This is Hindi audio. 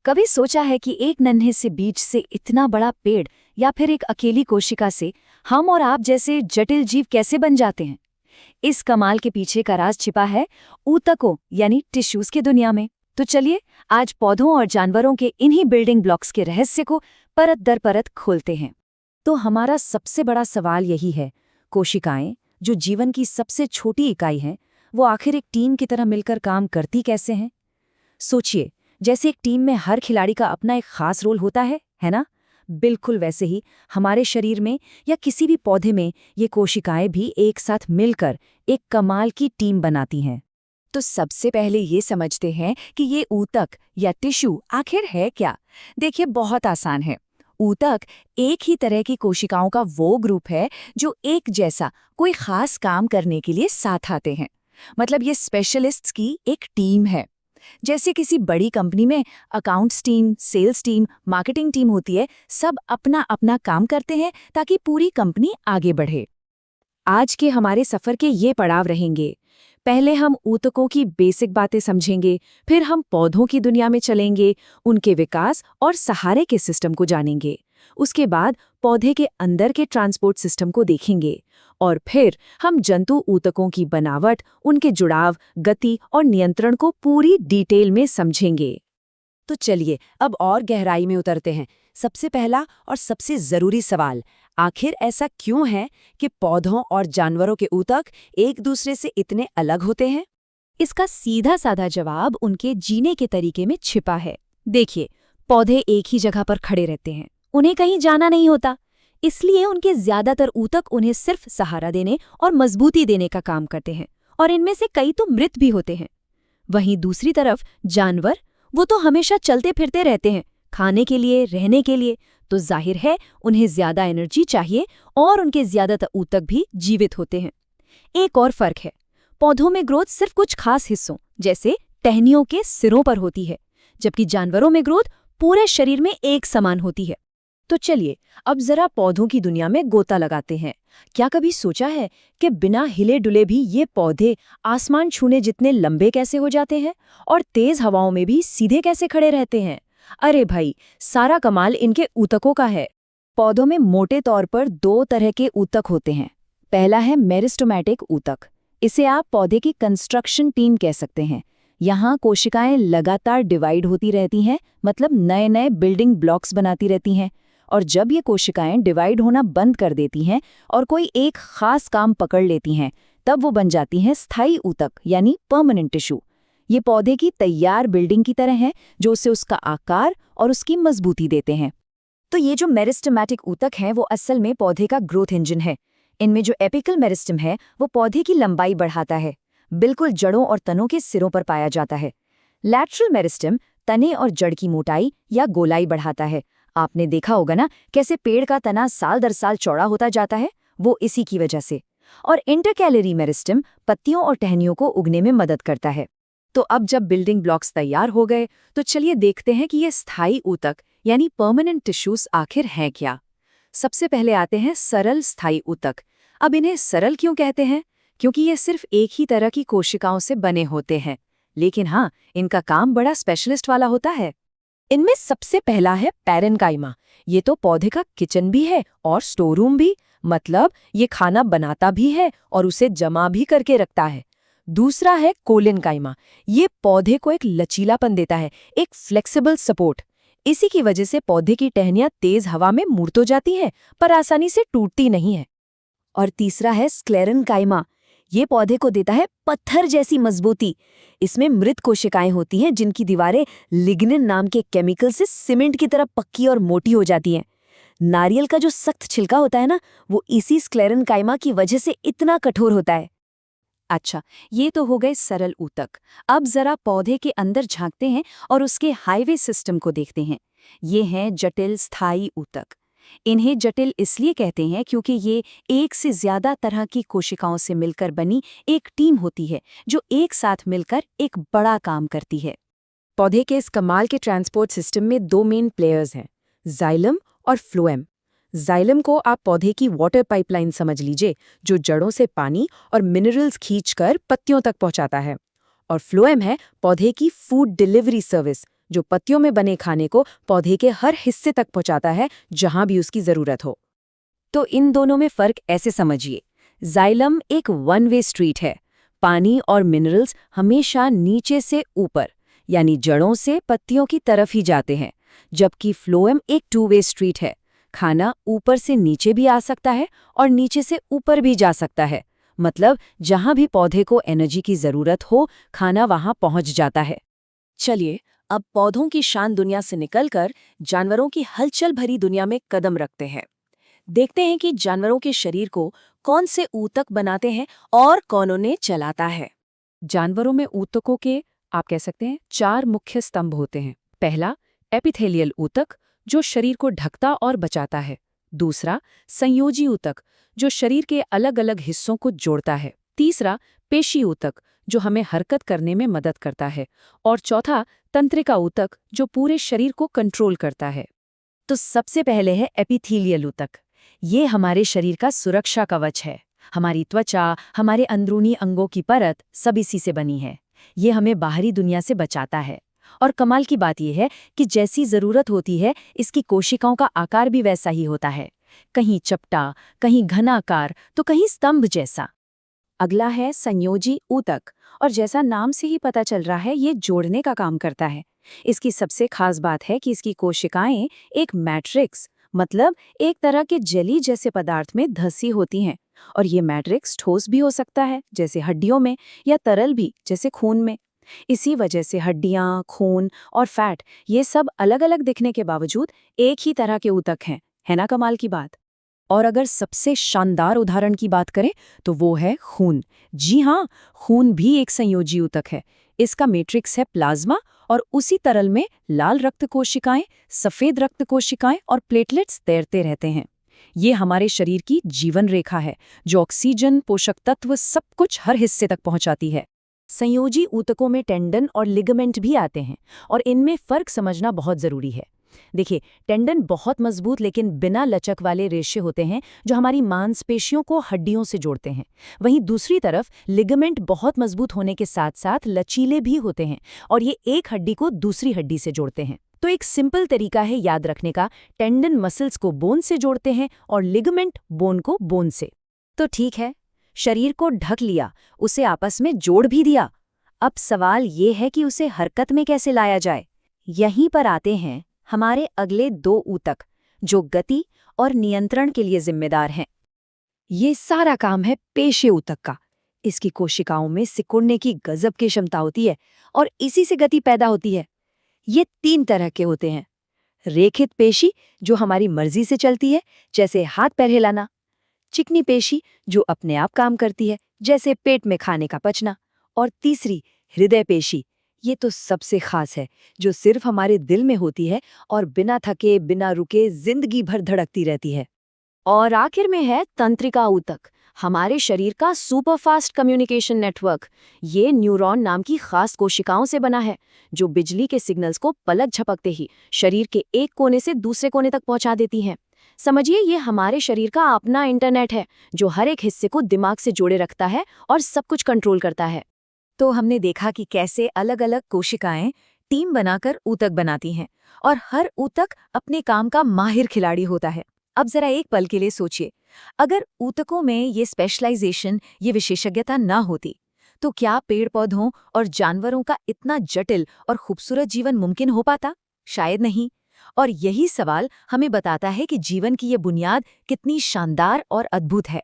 कभी सोचा है कि एक नन्हे से बीज से इतना बड़ा पेड़ या फिर एक अकेली कोशिका से हम और आप जैसे जटिल जीव कैसे बन जाते हैं? इस कमाल के पीछे का राज छिपा है ऊतकों यानी टिश्यूज की दुनिया में। तो चलिए आज पौधों और जानवरों के इन्हीं बिल्डिंग ब्लॉक्स के रहस्य को परत दर परत खोलते हैं। तो हमारा सबसे बड़ा सवाल यही है, कोशिकाएं जो जीवन की सबसे छोटी इकाई हैं, वो आखिर एक टीम की तरह मिलकर काम करती कैसे हैं? सोचिए, जैसे एक टीम में हर खिलाड़ी का अपना एक खास रोल होता है ना? बिल्कुल वैसे ही हमारे शरीर में या किसी भी पौधे में ये कोशिकाएं भी एक साथ मिलकर एक कमाल की टीम बनाती हैं। तो सबसे पहले ये समझते हैं कि ये ऊतक या टिश्यू आखिर है क्या। देखिए, बहुत आसान है। ऊतक एक ही तरह की कोशिकाओं का वो ग्रुप है जो एक जैसा कोई खास काम करने के लिए साथ आते हैं। मतलब ये स्पेशलिस्ट्स की एक टीम है। जैसे किसी बड़ी कंपनी में accounts team, sales team, marketing team होती है, सब अपना अपना काम करते हैं ताकि पूरी कंपनी आगे बढ़े। आज के हमारे सफर के ये पड़ाव रहेंगे। पहले हम ऊतकों की बेसिक बातें समझेंगे, फिर हम पौधों की दुनिया में चलेंगे, उनके विकास और सहारे के सिस्टम को जानेंगे। उसके बाद पौधे के अंदर के ट्रांसपोर्ट सिस्टम को देखेंगे और फिर हम जंतु ऊतकों की बनावट, उनके जुड़ाव, गति और नियंत्रण को पूरी डिटेल में समझेंगे। तो चलिए अब और गहराई में उतरते हैं। सबसे पहला और सबसे जरूरी सवाल, आखिर ऐसा क्यों है कि पौधों और जानवरों के ऊतक एक दूसरे से इतने अलग होते हैं? इसका सीधा साधा जवाब उनके जीने के तरीके में छिपा है। देखिए, पौधे एक ही जगह पर खड़े रहते हैं, उन्हें कहीं जाना नहीं होता, इसलिए उनके ज्यादातर ऊतक उन्हें सिर्फ सहारा देने और मजबूती देने का काम करते हैं, और इनमें से कई तो मृत भी होते हैं। वहीं दूसरी तरफ जानवर, वो तो हमेशा चलते फिरते रहते हैं, खाने के लिए, रहने के लिए, तो जाहिर है उन्हें ज्यादा एनर्जी चाहिए और उनके ज्यादातर ऊतक भी जीवित होते हैं। एक और फर्क है, पौधों में ग्रोथ सिर्फ कुछ खास हिस्सों जैसे टहनियों के सिरों पर होती है, जबकि जानवरों में ग्रोथ पूरे शरीर में एक समान होती है। तो चलिए अब जरा पौधों की दुनिया में गोता लगाते हैं। क्या कभी सोचा है कि बिना हिले डुले भी ये पौधे आसमान छूने जितने लंबे कैसे हो जाते हैं और तेज हवाओं में भी सीधे कैसे खड़े रहते हैं? अरे भाई, सारा कमाल इनके ऊतकों का है। पौधों में मोटे तौर पर दो तरह के ऊतक होते हैं। पहला है मेरिस्टेमेटिक ऊतक। इसे आप पौधे की कंस्ट्रक्शन टीम कह सकते हैं। यहाँ कोशिकाएं लगातार डिवाइड होती रहती हैं, मतलब नए नए बिल्डिंग ब्लॉक्स बनाती रहती हैं। और जब ये कोशिकाएं डिवाइड होना बंद कर देती हैं और कोई एक खास काम पकड़ लेती हैं, तब वो बन जाती हैं स्थायी ऊतक यानी परमानेंट टिश्यू। ये पौधे की तैयार बिल्डिंग की तरह हैं जो उसे उसका आकार और उसकी मजबूती देते हैं। तो ये जो मेरिस्टेमेटिक ऊतक हैं वो असल में पौधे का ग्रोथ इंजन है। इनमें जो एपिकल मेरिस्टम है वो पौधे की लंबाई बढ़ाता है, बिल्कुल जड़ों और तनों के सिरों पर पाया जाता है। लैटरल मेरिस्टम तने और जड़ की मोटाई या गोलाई बढ़ाता है। आपने देखा होगा ना कैसे पेड़ का तना साल दर साल चौड़ा होता जाता है, वो इसी की वजह से। और इंटरकैलरी मेरिस्टम पत्तियों और टहनियों को उगने में मदद करता है। तो अब जब बिल्डिंग ब्लॉक्स तैयार हो गए, तो चलिए देखते हैं कि ये स्थायी ऊतक यानी परमानेंट टिश्यूज आखिर हैं क्या। सबसे पहले आते हैं सरल स्थायी ऊतक। अब इन्हें सरल क्यों कहते हैं? क्योंकि ये सिर्फ एक ही तरह की कोशिकाओं से बने होते हैं, लेकिन हाँ, इनका काम बड़ा स्पेशलिस्ट वाला होता है। इनमें सबसे पहला है पैरेन्काइमा। ये तो पौधे का किचन भी है और स्टोर रूम भी, मतलब ये खाना बनाता भी है और उसे जमा भी करके रखता है। दूसरा है कोलेनकाइमा। ये पौधे को एक लचीलापन देता है, एक फ्लेक्सिबल सपोर्ट। इसी की वजह से पौधे की टहनियां तेज हवा में मुड़ तो जाती हैं, पर आसानी से टूटती नहीं है। और तीसरा है स्क्लेरेनकाइमा। ये पौधे को देता है पत्थर जैसी मजबूती। इसमें मृत कोशिकाएं होती हैं जिनकी दीवारें लिग्निन नाम के केमिकल से सीमेंट की तरह पक्की और मोटी हो जाती हैं। नारियल का जो सख्त छिलका होता है ना, वो इसी स्क्लेरेनकाइमा की वजह से इतना कठोर होता है। अच्छा, ये तो हो गए सरल ऊतक। अब जरा पौधे के अंदर झांकते हैं और उसके हाईवे सिस्टम को देखते हैं। ये हैं जटिल स्थायी ऊतक। इन्हें जटिल इसलिए कहते हैं क्योंकि ये एक से ज्यादा तरह की कोशिकाओं से मिलकर बनी एक टीम होती है जो एक साथ मिलकर एक बड़ा काम करती है। पौधे के इस कमाल के ट्रांसपोर्ट सिस्टम में दो मेन प्लेयर्स हैं, जाइलम और फ्लोएम। जाइलम को आप पौधे की वाटर पाइपलाइन समझ लीजिए, जो जड़ों से पानी और मिनरल्स खींचकर पत्तियों तक पहुंचाता है। और फ्लोएम है पौधे की फूड डिलीवरी सर्विस, जो पत्तियों में बने खाने को पौधे के हर हिस्से तक पहुंचाता है जहां भी उसकी जरूरत हो। तो इन दोनों में फर्क ऐसे समझिए। जाइलम एक वन वे स्ट्रीट है। पानी और मिनरल्स हमेशा नीचे से ऊपर यानी जड़ों से पत्तियों की तरफ ही जाते हैं, जबकि फ्लोएम एक टू वे स्ट्रीट है। खाना ऊपर से नीचे भी आ सकता है और नीचे से ऊपर भी जा सकता है। मतलब जहां भी पौधे को एनर्जी की जरूरत हो, खाना वहां पहुंच जाता है। चलिए अब पौधों की शांत दुनिया से निकलकर जानवरों की हलचल भरी दुनिया में कदम रखते हैं। देखते हैं कि जानवरों के शरीर को कौन से ऊतक बनाते हैं और कौन उन्हें चलाता है। जानवरों में ऊतकों के आप कह सकते हैं 4 मुख्य स्तंभ होते हैं। पहला एपिथेलियल ऊतक जो शरीर को ढकता और बचाता है। दूसरा संयोजी ऊतक जो शरीर के अलग अलग हिस्सों को जोड़ता है। तीसरा पेशी ऊतक जो हमें हरकत करने में मदद करता है। और चौथा तंत्रिका ऊतक जो पूरे शरीर को कंट्रोल करता है। तो सबसे पहले है एपिथेलियल ऊतक। ये हमारे शरीर का सुरक्षा कवच है। हमारी त्वचा, हमारे अंदरूनी अंगों की परत सब इसी से बनी है। ये हमें बाहरी दुनिया से बचाता है। और कमाल की बात यह है कि जैसी जरूरत होती है, इसकी कोशिकाओं का आकार भी वैसा ही होता है। कहीं चपटा, कहीं घनाकार, तो कहीं स्तंभ जैसा। अगला है संयोजी ऊतक और जैसा नाम से ही पता चल रहा है, ये जोड़ने का काम करता है। इसकी सबसे खास बात है कि इसकी कोशिकाएं एक मैट्रिक्स मतलब एक तरह के जेली जैसे पदार्थ में धसी होती हैं। और ये मैट्रिक्स ठोस भी हो सकता है जैसे हड्डियों में, या तरल भी जैसे खून में। इसी वजह से हड्डियां, खून और फैट ये सब अलग अलग दिखने के बावजूद एक ही तरह के ऊतक हैं। है ना कमाल की बात। और अगर सबसे शानदार उदाहरण की बात करें तो वो है खून। जी हाँ, खून भी एक संयोजी ऊतक है। इसका मैट्रिक्स है प्लाज्मा और उसी तरल में लाल रक्त कोशिकाएं, सफेद रक्त कोशिकाएं और प्लेटलेट्स तैरते रहते हैं। ये हमारे शरीर की जीवन रेखा है जो ऑक्सीजन, पोषक तत्व सब कुछ हर हिस्से तक पहुंचाती है। संयोजी ऊतकों में टेंडन और लिगामेंट भी आते हैं और इनमें फर्क समझना बहुत जरूरी है। देखिए, टेंडन बहुत मजबूत लेकिन बिना लचक वाले रेशे होते हैं जो हमारी मांसपेशियों को हड्डियों से जोड़ते हैं। वहीं दूसरी तरफ लिगामेंट बहुत मजबूत होने के साथ साथ लचीले भी होते हैं और ये एक हड्डी को दूसरी हड्डी से जोड़ते हैं। तो एक सिंपल तरीका है याद रखने का, टेंडन मसल्स को बोन से जोड़ते हैं और लिगामेंट बोन को बोन से। तो ठीक है, शरीर को ढक लिया, उसे आपस में जोड़ भी दिया। अब सवाल ये है कि उसे हरकत में कैसे लाया जाए। यहीं पर आते हैं हमारे अगले 2 ऊतक जो गति और नियंत्रण के लिए जिम्मेदार हैं। ये सारा काम है पेशी ऊतक का। इसकी कोशिकाओं में सिकुड़ने की गजब की क्षमता होती है और इसी से गति पैदा होती है। ये 3 तरह के होते हैं। रेखित पेशी जो हमारी मर्जी से चलती है, जैसे हाथ पैर हिलाना। चिकनी पेशी जो अपने आप काम करती है, जैसे पेट में खाने का पचना। और तीसरी हृदय पेशी, ये तो सबसे खास है, जो सिर्फ हमारे दिल में होती है और बिना थके बिना रुके जिंदगी भर धड़कती रहती है। और आखिर में है तंत्रिका ऊतक, हमारे शरीर का सुपरफास्ट कम्युनिकेशन नेटवर्क। ये न्यूरॉन नाम की खास कोशिकाओं से बना है जो बिजली के सिग्नल्स को पलक झपकते ही शरीर के एक कोने से दूसरे कोने तक पहुंचा देती हैं। समझिए, ये हमारे शरीर का अपना इंटरनेट है जो हर एक हिस्से को दिमाग से जोड़े रखता है और सब कुछ कंट्रोल करता है। तो हमने देखा कि कैसे अलग अलग कोशिकाएं टीम बनाकर ऊतक बनाती हैं और हर ऊतक अपने काम का माहिर खिलाड़ी होता है। अब जरा एक पल के लिए सोचिए, अगर ऊतकों में ये स्पेशलाइजेशन, ये विशेषज्ञता ना होती तो क्या पेड़ पौधों और जानवरों का इतना जटिल और खूबसूरत जीवन मुमकिन हो पाता? शायद नहीं। और यही सवाल हमें बताता है कि जीवन की ये बुनियाद कितनी शानदार और अद्भुत है।